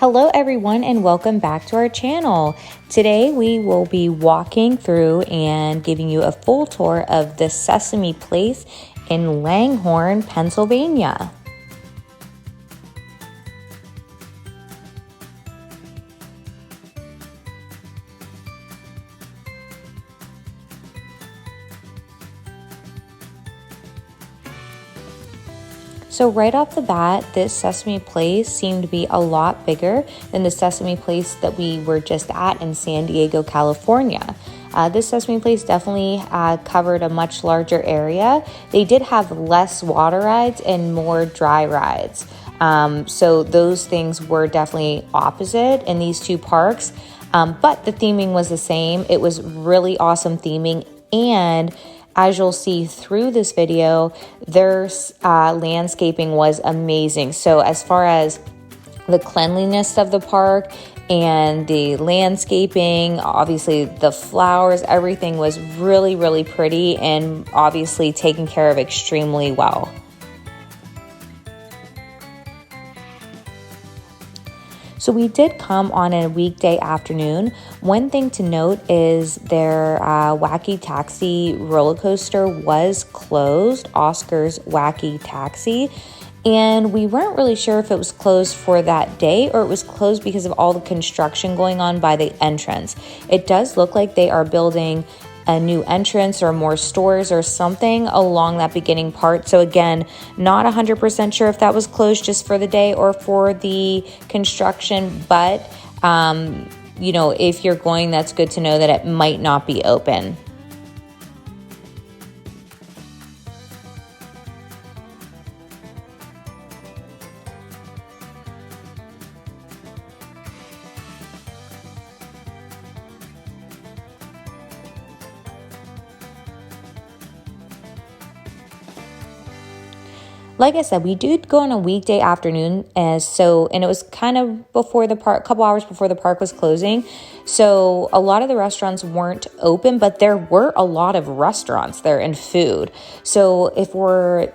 Hello everyone and welcome back to our channel. Today we will be walking through and giving you a full tour of the Sesame Place in Langhorne, Pennsylvania. So right off the bat, this Sesame Place seemed to be a lot bigger than the Sesame Place that we were just at in San Diego, California. This Sesame Place definitely covered a much larger area. They did have less water rides and more dry rides. So those things were definitely opposite in these two parks. But the theming was the same. It was really awesome theming, and as you'll see through this video, their landscaping was amazing. So as far as the cleanliness of the park and the landscaping, obviously the flowers, everything was really, really pretty and obviously taken care of extremely well. So we did come on a weekday afternoon. One thing to note is their Wacky Taxi roller coaster was closed, Oscar's Wacky Taxi, and we weren't really sure if it was closed for that day or it was closed because of all the construction going on by the entrance. It does look like they are building a new entrance or more stores or something along that beginning part. So again, not 100% sure if that was closed just for the day or for the construction, but if you're going, that's good to know that it might not be open. Like I said, we did go on a weekday afternoon, and it was kind of before the park, a couple hours before the park was closing. So a lot of the restaurants weren't open, but there were a lot of restaurants there and food. So if we're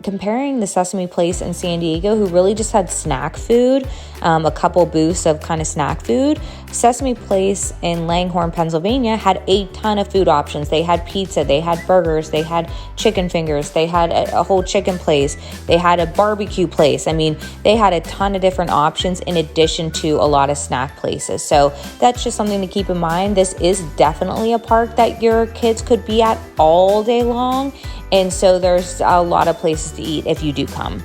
comparing the Sesame Place in San Diego, who really just had snack food, a couple booths of kind of snack food, Sesame Place in Langhorne, Pennsylvania had a ton of food options. They had pizza, they had burgers, they had chicken fingers, they had a whole chicken place, they had a barbecue place. I mean, they had a ton of different options in addition to a lot of snack places. So that's just something to keep in mind. This is definitely a park that your kids could be at all day long. And so there's a lot of places to eat if you do come.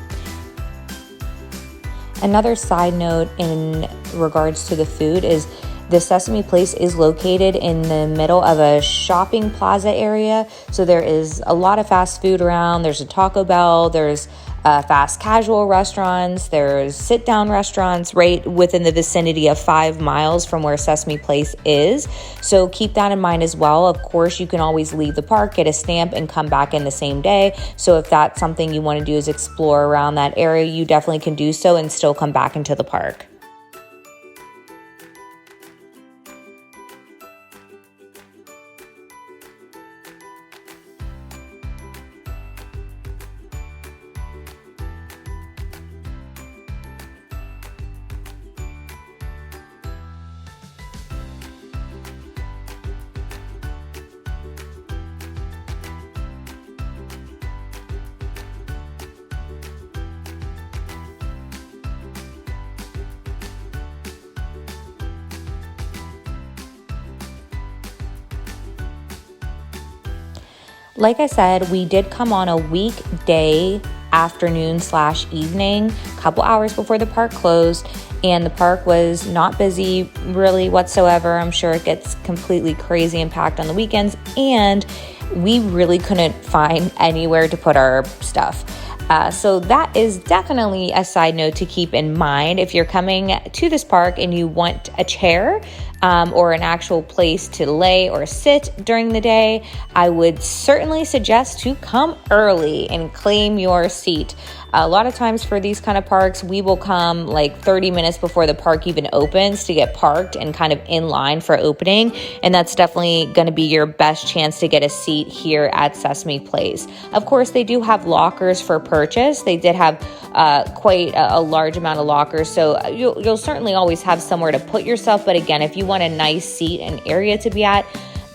Another side note in regards to the food is the Sesame Place is located in the middle of a shopping plaza area. So there is a lot of fast food around. There's a Taco Bell, there's fast casual restaurants, there's sit-down restaurants right within the vicinity of 5 miles from where Sesame Place is. So keep that in mind as well. Of course, you can always leave the park, get a stamp, and come back in the same day. So if that's something you want to do is explore around that area, you definitely can do so and still come back into the park. Like I said, we did come on a weekday afternoon / evening, a couple hours before the park closed, and the park was not busy really whatsoever. I'm sure it gets completely crazy and packed on the weekends, and we really couldn't find anywhere to put our stuff. So that is definitely a side note to keep in mind. If you're coming to this park and you want a chair, or an actual place to lay or sit during the day, I would certainly suggest to come early and claim your seat. A lot of times for these kind of parks, we will come like 30 minutes before the park even opens to get parked and kind of in line for opening. And that's definitely going to be your best chance to get a seat here at Sesame Place. Of course, they do have lockers for purchase. They did have quite a large amount of lockers. So you'll certainly always have somewhere to put yourself. But again, if you want a nice seat and area to be at,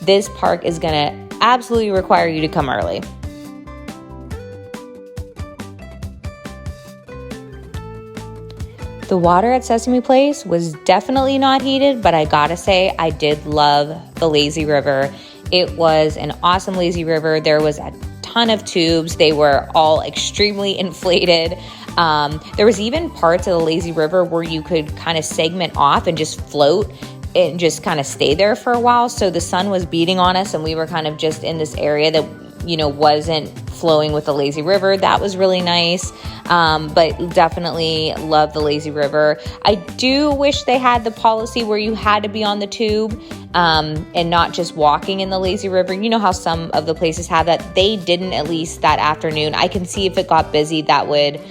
this park is going to absolutely require you to come early. The water at Sesame Place was definitely not heated, but I gotta say, I did love the lazy river. It was an awesome lazy river. There was a ton of tubes. They were all extremely inflated. There was even parts of the lazy river where you could kind of segment off and just float and just kind of stay there for a while. So the sun was beating on us and we were kind of just in this area that, wasn't flowing with the lazy river. That was really nice. But definitely love the lazy river. I do wish they had the policy where you had to be on the tube and not just walking in the lazy river. You know how some of the places have that? They didn't, at least that afternoon. I can see if it got busy, that would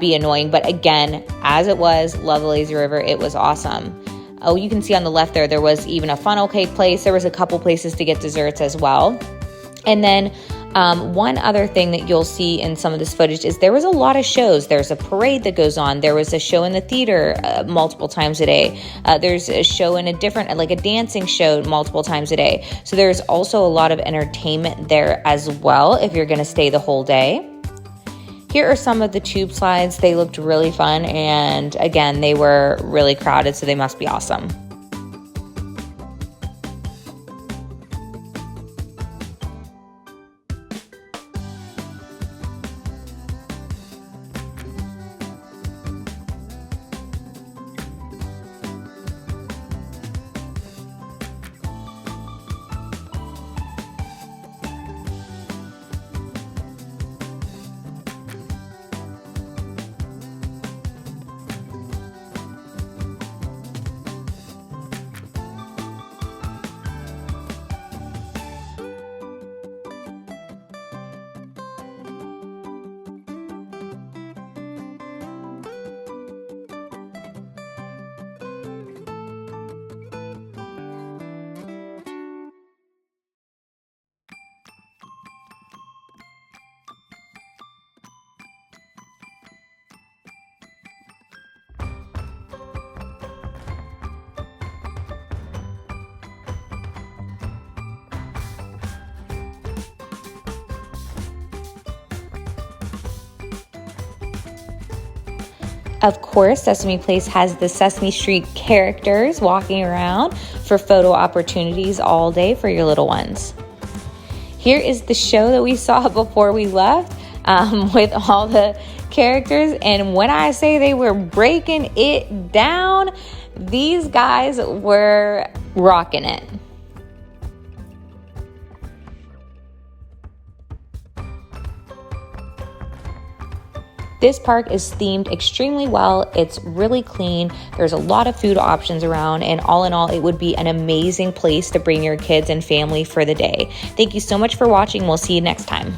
be annoying. But again, as it was, love the lazy river. It was awesome. Oh, you can see on the left there was even a funnel cake place. There was a couple places to get desserts as well. And then one other thing that you'll see in some of this footage is there was a lot of shows. There's a parade that goes on. There was a show in the theater multiple times a day. There's a show in a dancing show multiple times a day. So there's also a lot of entertainment there as well if you're going to stay the whole day. Here are some of the tube slides. They looked really fun. And again, they were really crowded, so they must be awesome. Of course, Sesame Place has the Sesame Street characters walking around for photo opportunities all day for your little ones. Here is the show that we saw before we left with all the characters. And when I say they were breaking it down, these guys were rocking it. This park is themed extremely well. It's really clean. There's a lot of food options around, and all in all, it would be an amazing place to bring your kids and family for the day. Thank you so much for watching. We'll see you next time.